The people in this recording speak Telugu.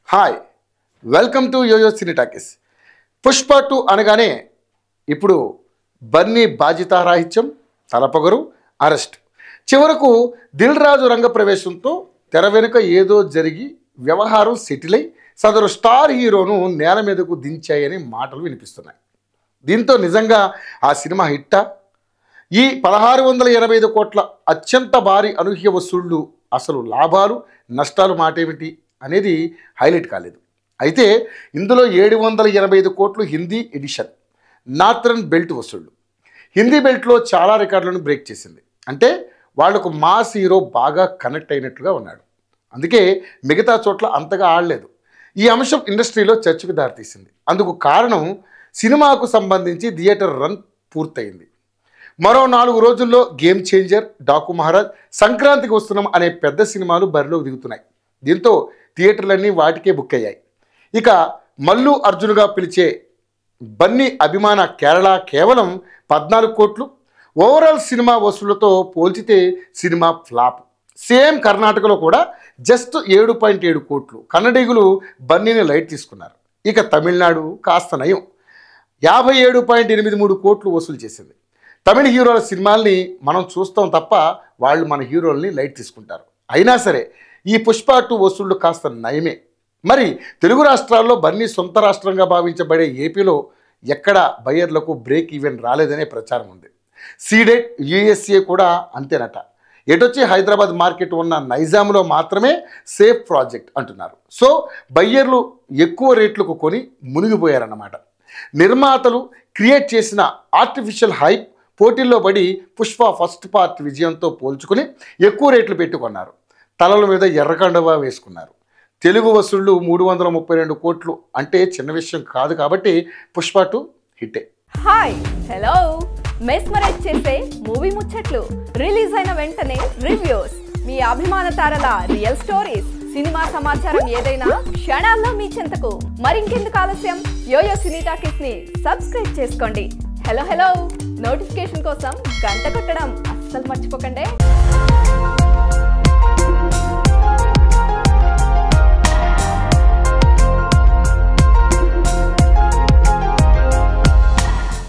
Hi welcome to YoYo Cine Talkies. Pushpa 2 అనగానే ఇప్పుడు బన్నీ బాధ్యతారాహిత్యం, తలపొగరు, అరెస్ట్, చివరకు దిల్ రాజు రంగప్రవేశంతో తెర వెనుక ఏదో జరిగి వ్యవహారం సెటిల్ అయి సదరు స్టార్ హీరోను నేల మీదకు దించాయని మాటలు వినిపిస్తున్నాయి. దీంతో నిజంగా ఆ సినిమా హిట్టా? ఈ 1685 కోట్ల అత్యంత భారీ అనూహ్య వసూళ్లు అసలు లాభాలు నష్టాలు మాటేమిటి అనేది హైలైట్ కాలేదు. అయితే ఇందులో 785 కోట్లు హిందీ ఎడిషన్ నార్థరన్ బెల్ట్ వసూళ్లు. హిందీ బెల్ట్లో చాలా రికార్డులను బ్రేక్ చేసింది. అంటే వాళ్లకు మాస్ హీరో బాగా కనెక్ట్ అయినట్లుగా ఉన్నాడు. అందుకే మిగతా చోట్ల అంతగా ఆడలేదు. ఈ అంశం ఇండస్ట్రీలో చర్చకు దారితీసింది. అందుకు కారణం సినిమాకు సంబంధించి థియేటర్ రన్ పూర్తయింది. మరో 4 రోజుల్లో గేమ్ చేంజర్, డాకు మహారాజ్, సంక్రాంతికి వస్తున్నాం అనే పెద్ద సినిమాలు బరిలోకి దిగుతున్నాయి. దీంతో థియేటర్లన్నీ వాటికే బుక్ అయ్యాయి. ఇక మల్లు అర్జున్గా పిలిచే బన్నీ అభిమాన కేరళ కేవలం 14 కోట్లు. ఓవరాల్ సినిమా వసూళ్లతో పోల్చితే సినిమా ఫ్లాప్. సేమ్ కర్ణాటకలో కూడా జస్ట్ 7.7 కోట్లు. కన్నడిగులు బన్నీని లైట్ తీసుకున్నారు. ఇక తమిళనాడు కాస్త నయం, 57.83 కోట్లు వసూలు చేసింది. తమిళ హీరోల సినిమాల్ని మనం చూస్తాం తప్ప వాళ్ళు మన హీరోల్ని లైట్ తీసుకుంటారు. అయినా సరే ఈ పుష్ప 2 వసూళ్లు కాస్త నయమే. మరి తెలుగు రాష్ట్రాల్లో బన్నీ సొంత రాష్ట్రంగా భావించబడే ఏపీలో ఎక్కడ బయ్యర్లకు బ్రేక్ ఈవెన్ రాలేదనే ప్రచారం ఉంది. సీడెడ్ యూఎస్ఏ కూడా అంతేనట. ఎటొచ్చి హైదరాబాద్ మార్కెట్ ఉన్న నైజాంలో మాత్రమే సేఫ్ ప్రాజెక్ట్ అంటున్నారు. సో బయ్యర్లు ఎక్కువ రేట్లకు కొని మునిగిపోయారన్నమాట. నిర్మాతలు క్రియేట్ చేసిన ఆర్టిఫిషియల్ హైప్ పోటీల్లో పడి పుష్ప ఫస్ట్ పార్ట్ విజయంతో పోల్చుకుని ఎక్కువ రేట్లు పెట్టుకున్నారు. తలల మీద ఎర్రకండవా వేసుకున్నారు. తెలుగు వసూళ్లు 332 కోట్లు అంటే చిన్న విషయం కాదు. కాబట్టి పుష్ప 2 హిట్టే. హాయ్ హలో, మెస్మరైజ్ చేసే మూవీ ముచ్చట్లు, రిలీజ్ అయిన వెంటనే రివ్యూస్, మీ అభిమాన తారల రియల్ స్టోరీస్, సినిమా సమాచారం ఏదైనా క్షణాల్లో మీ చెంతకు. మరింకెందుకు ఆలస్యం, యోయో సినీ టాకీస్ ని సబ్స్క్రైబ్ చేసుకోండి. హలో హలో నోటిఫికేషన్ కోసం గంట కొట్టడం అస్సలు మర్చిపోకండి.